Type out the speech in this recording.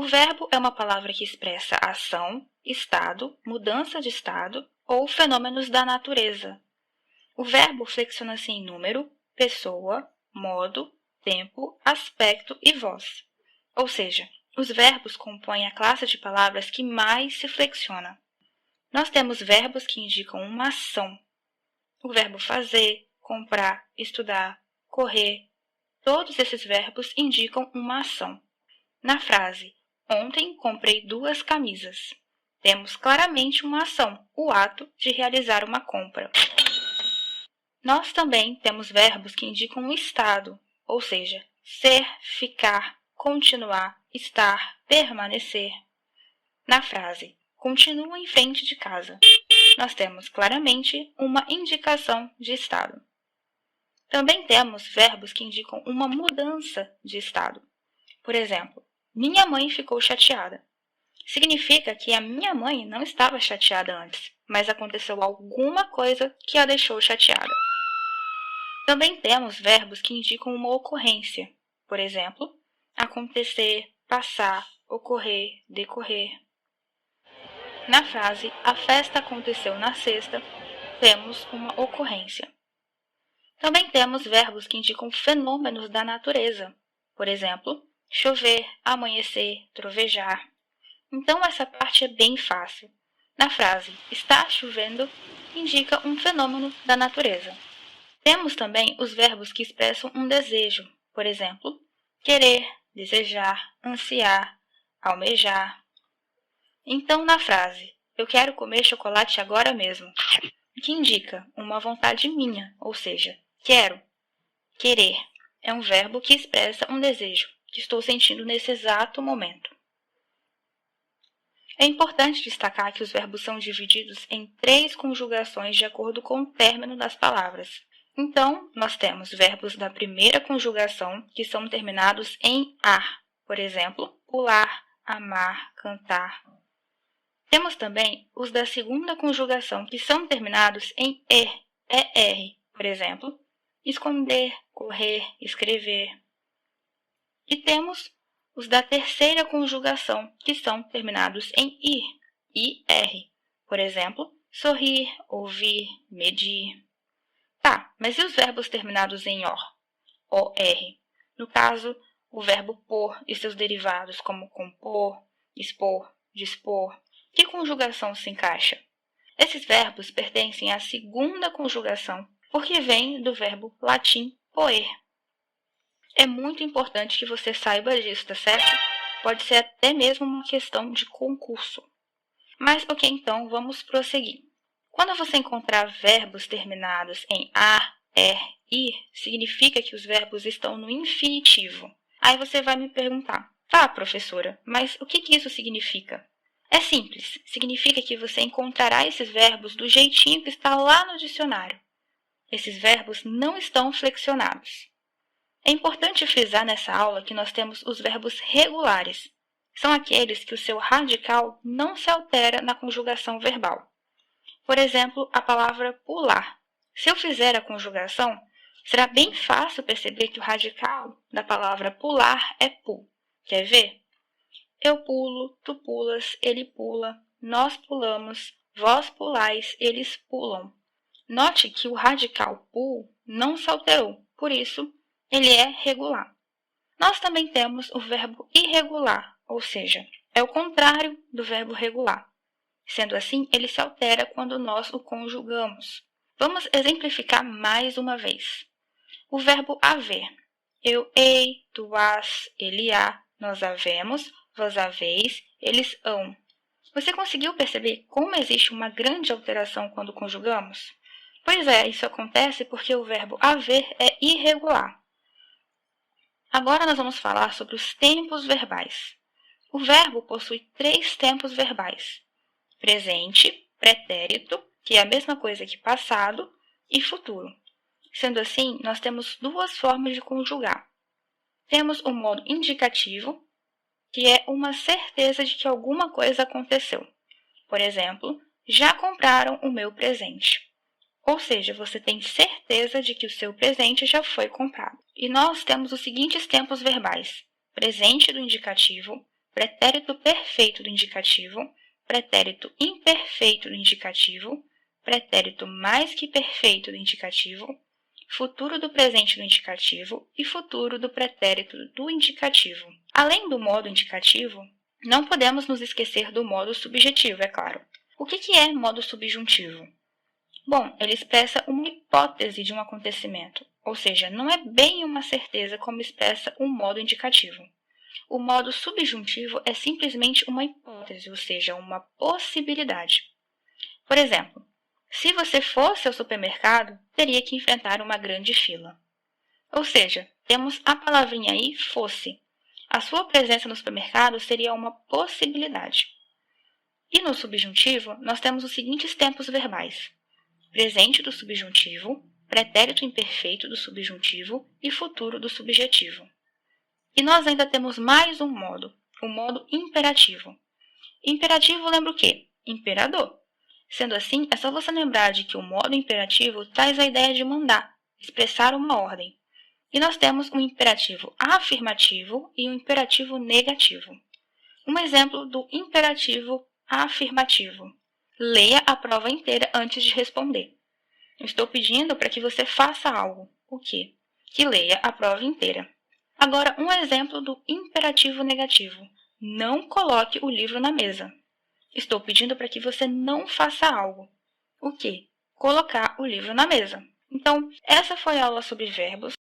verbo é uma palavra que expressa ação, estado, mudança de estado ou fenômenos da natureza. O verbo flexiona-se em número, pessoa, modo, tempo, aspecto e voz. Ou seja, os verbos compõem a classe de palavras que mais se flexiona. Nós temos verbos que indicam uma ação. O verbo fazer, comprar, estudar, correr. Todos esses verbos indicam uma ação. Na frase, ontem comprei 2 camisas. Temos claramente uma ação, o ato de realizar uma compra. Nós também temos verbos que indicam um estado, ou seja, ser, ficar, continuar, estar, permanecer. Na frase, continua em frente de casa. Nós temos claramente uma indicação de estado. Também temos verbos que indicam uma mudança de estado. Por exemplo, minha mãe ficou chateada. Significa que a minha mãe não estava chateada antes, mas aconteceu alguma coisa que a deixou chateada. Também temos verbos que indicam uma ocorrência. Por exemplo, acontecer, passar, ocorrer, decorrer. Na frase, a festa aconteceu na sexta, temos uma ocorrência. Também temos verbos que indicam fenômenos da natureza. Por exemplo, chover, amanhecer, trovejar. Então, essa parte é bem fácil. Na frase, está chovendo, indica um fenômeno da natureza. Temos também os verbos que expressam um desejo. Por exemplo, querer, desejar, ansiar, almejar. Então, na frase, eu quero comer chocolate agora mesmo, que indica uma vontade minha, ou seja, quero. Querer é um verbo que expressa um desejo que estou sentindo nesse exato momento. É importante destacar que os verbos são divididos em 3 conjugações de acordo com o término das palavras. Então, nós temos verbos da primeira conjugação que são terminados em ar, por exemplo, pular, amar, cantar. Temos também os da segunda conjugação que são terminados em er, por exemplo, esconder, correr, escrever. E temos os da terceira conjugação que são terminados em ir, por exemplo, sorrir, ouvir, medir. Tá, mas e os verbos terminados em or? No caso, o verbo pôr e seus derivados como compor, expor, dispor. Que conjugação se encaixa? Esses verbos pertencem à segunda conjugação, porque vêm do verbo latim poer. É muito importante que você saiba disso, tá certo? Pode ser até mesmo uma questão de concurso. Mas ok, então vamos prosseguir. Quando você encontrar verbos terminados em ar, ir, significa que os verbos estão no infinitivo. Aí você vai me perguntar, tá, professora, mas o que isso significa? É simples, significa que você encontrará esses verbos do jeitinho que está lá no dicionário. Esses verbos não estão flexionados. É importante frisar nessa aula que nós temos os verbos regulares. São aqueles que o seu radical não se altera na conjugação verbal. Por exemplo, a palavra pular. Se eu fizer a conjugação, será bem fácil perceber que o radical da palavra pular é pu. Quer ver? Eu pulo, tu pulas, ele pula, nós pulamos, vós pulais, eles pulam. Note que o radical pu não se alterou, por isso, ele é regular. Nós também temos o verbo irregular, ou seja, é o contrário do verbo regular. Sendo assim, ele se altera quando nós o conjugamos. Vamos exemplificar mais uma vez. O verbo haver. Eu hei, tu has, ele há, nós havemos, vós haveis, eles hão. Você conseguiu perceber como existe uma grande alteração quando conjugamos? Pois é, isso acontece porque o verbo haver é irregular. Agora nós vamos falar sobre os tempos verbais. O verbo possui 3 tempos verbais. Presente, pretérito, que é a mesma coisa que passado, e futuro. Sendo assim, nós temos 2 formas de conjugar. Temos o modo indicativo, que é uma certeza de que alguma coisa aconteceu. Por exemplo, já compraram o meu presente. Ou seja, você tem certeza de que o seu presente já foi comprado. E nós temos os seguintes tempos verbais: presente do indicativo, pretérito perfeito do indicativo, pretérito imperfeito do indicativo, pretérito mais que perfeito do indicativo, futuro do presente do indicativo e futuro do pretérito do indicativo. Além do modo indicativo, não podemos nos esquecer do modo subjetivo, é claro. O que é modo subjuntivo? Bom, ele expressa uma hipótese de um acontecimento, ou seja, não é bem uma certeza como expressa o modo indicativo. O modo subjuntivo é simplesmente uma hipótese, ou seja, uma possibilidade. Por exemplo, se você fosse ao supermercado, teria que enfrentar uma grande fila. Ou seja, temos a palavrinha aí, fosse. A sua presença no supermercado seria uma possibilidade. E no subjuntivo, nós temos os seguintes tempos verbais: presente do subjuntivo, pretérito imperfeito do subjuntivo e futuro do subjetivo. E nós ainda temos mais um modo, o modo imperativo. Imperativo lembra o quê? Imperador. Sendo assim, é só você lembrar de que o modo imperativo traz a ideia de mandar, expressar uma ordem. E nós temos um imperativo afirmativo e um imperativo negativo. Um exemplo do imperativo afirmativo: leia a prova inteira antes de responder. Eu estou pedindo para que você faça algo. O quê? Que leia a prova inteira. Agora, um exemplo do imperativo negativo: não coloque o livro na mesa. Estou pedindo para que você não faça algo. O quê? Colocar o livro na mesa. Então, essa foi a aula sobre verbos.